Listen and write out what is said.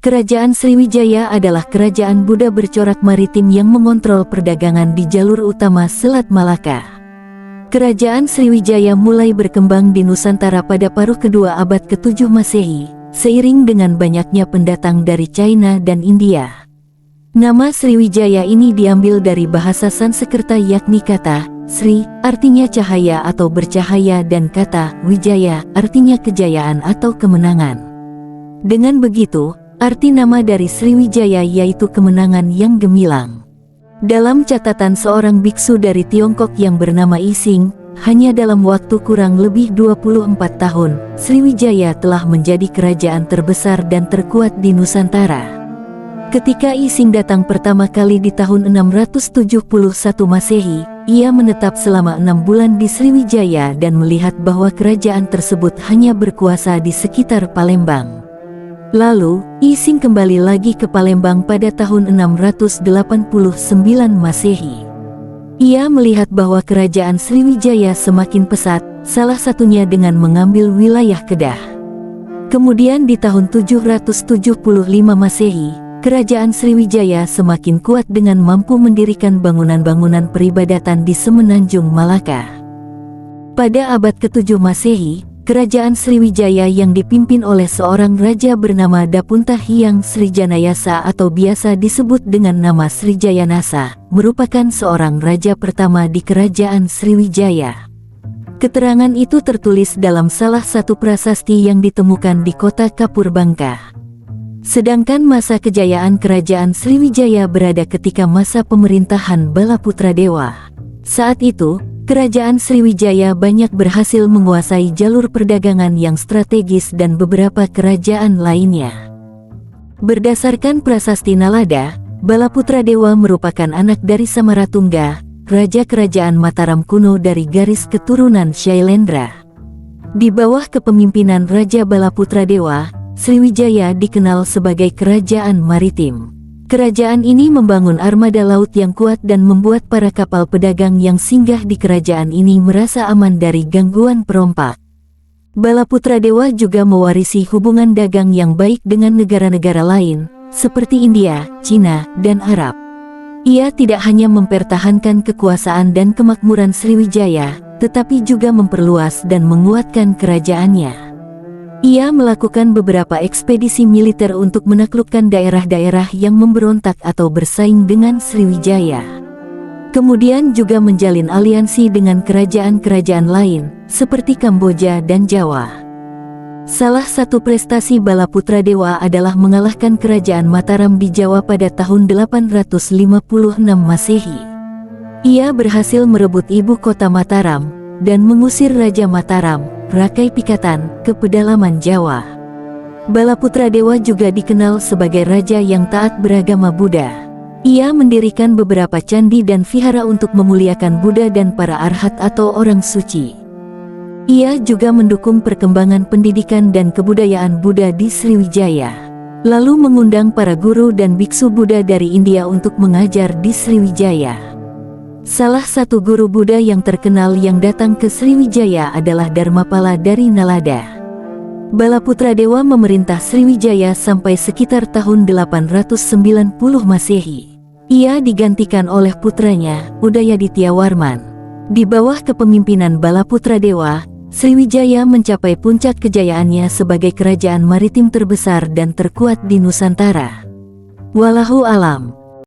Kerajaan Sriwijaya adalah kerajaan Buddha bercorak maritim yang mengontrol perdagangan di jalur utama Selat Malaka. Kerajaan Sriwijaya mulai berkembang di Nusantara pada paruh kedua abad ke-7 Masehi, seiring dengan banyaknya pendatang dari China dan India. Nama Sriwijaya ini diambil dari bahasa Sanskerta yakni kata Sri, artinya cahaya atau bercahaya, dan kata Wijaya, artinya kejayaan atau kemenangan. Dengan begitu, arti nama dari Sriwijaya yaitu kemenangan yang gemilang. Dalam catatan seorang biksu dari Tiongkok yang bernama Ising, hanya dalam waktu kurang lebih 24 tahun, Sriwijaya telah menjadi kerajaan terbesar dan terkuat di Nusantara. Ketika Ising datang pertama kali di tahun 671 Masehi, ia menetap selama 6 bulan di Sriwijaya dan melihat bahwa kerajaan tersebut hanya berkuasa di sekitar Palembang. Lalu, Ising kembali lagi ke Palembang pada tahun 689 Masehi. Ia melihat bahwa kerajaan Sriwijaya semakin pesat, salah satunya dengan mengambil wilayah Kedah. Kemudian di tahun 775 Masehi, kerajaan Sriwijaya semakin kuat dengan mampu mendirikan bangunan-bangunan peribadatan di Semenanjung Malaka. Pada abad ke-7 Masehi, kerajaan Sriwijaya yang dipimpin oleh seorang raja bernama Dapunta Hyang Srijanayasa atau biasa disebut dengan nama Srijayanasa, merupakan seorang raja pertama di kerajaan Sriwijaya. Keterangan itu tertulis dalam salah satu prasasti yang ditemukan di kota Kapurbangka. Sedangkan masa kejayaan kerajaan Sriwijaya berada ketika masa pemerintahan Balaputradewa. Saat itu, kerajaan Sriwijaya banyak berhasil menguasai jalur perdagangan yang strategis dan beberapa kerajaan lainnya. Berdasarkan prasasti Nalada, Balaputradewa merupakan anak dari Samaratungga, raja kerajaan Mataram kuno dari garis keturunan Shailendra. Di bawah kepemimpinan Raja Balaputradewa, Sriwijaya dikenal sebagai kerajaan maritim. Kerajaan ini membangun armada laut yang kuat dan membuat para kapal pedagang yang singgah di kerajaan ini merasa aman dari gangguan perompak. Balaputradewa juga mewarisi hubungan dagang yang baik dengan negara-negara lain, seperti India, Cina, dan Arab. Ia tidak hanya mempertahankan kekuasaan dan kemakmuran Sriwijaya, tetapi juga memperluas dan menguatkan kerajaannya. Ia melakukan beberapa ekspedisi militer untuk menaklukkan daerah-daerah yang memberontak atau bersaing dengan Sriwijaya. Kemudian juga menjalin aliansi dengan kerajaan-kerajaan lain, seperti Kamboja dan Jawa. Salah satu prestasi Balaputradewa adalah mengalahkan kerajaan Mataram di Jawa pada tahun 856 Masehi. Ia berhasil merebut ibu kota Mataram, dan mengusir Raja Mataram, Rakai Pikatan, ke pedalaman Jawa. Balaputradewa juga dikenal sebagai raja yang taat beragama Buddha. Ia mendirikan beberapa candi dan vihara untuk memuliakan Buddha dan para arhat atau orang suci. Ia juga mendukung perkembangan pendidikan dan kebudayaan Buddha di Sriwijaya, lalu mengundang para guru dan biksu Buddha dari India untuk mengajar di Sriwijaya. Salah satu guru Buddha yang terkenal yang datang ke Sriwijaya adalah Dharmapala dari Nalada. Balaputradewa memerintah Sriwijaya sampai sekitar tahun 890 Masehi. Ia digantikan oleh putranya, Udayaditya Warman. Di bawah kepemimpinan Balaputradewa, Sriwijaya mencapai puncak kejayaannya sebagai kerajaan maritim terbesar dan terkuat di Nusantara. Wallahu alam.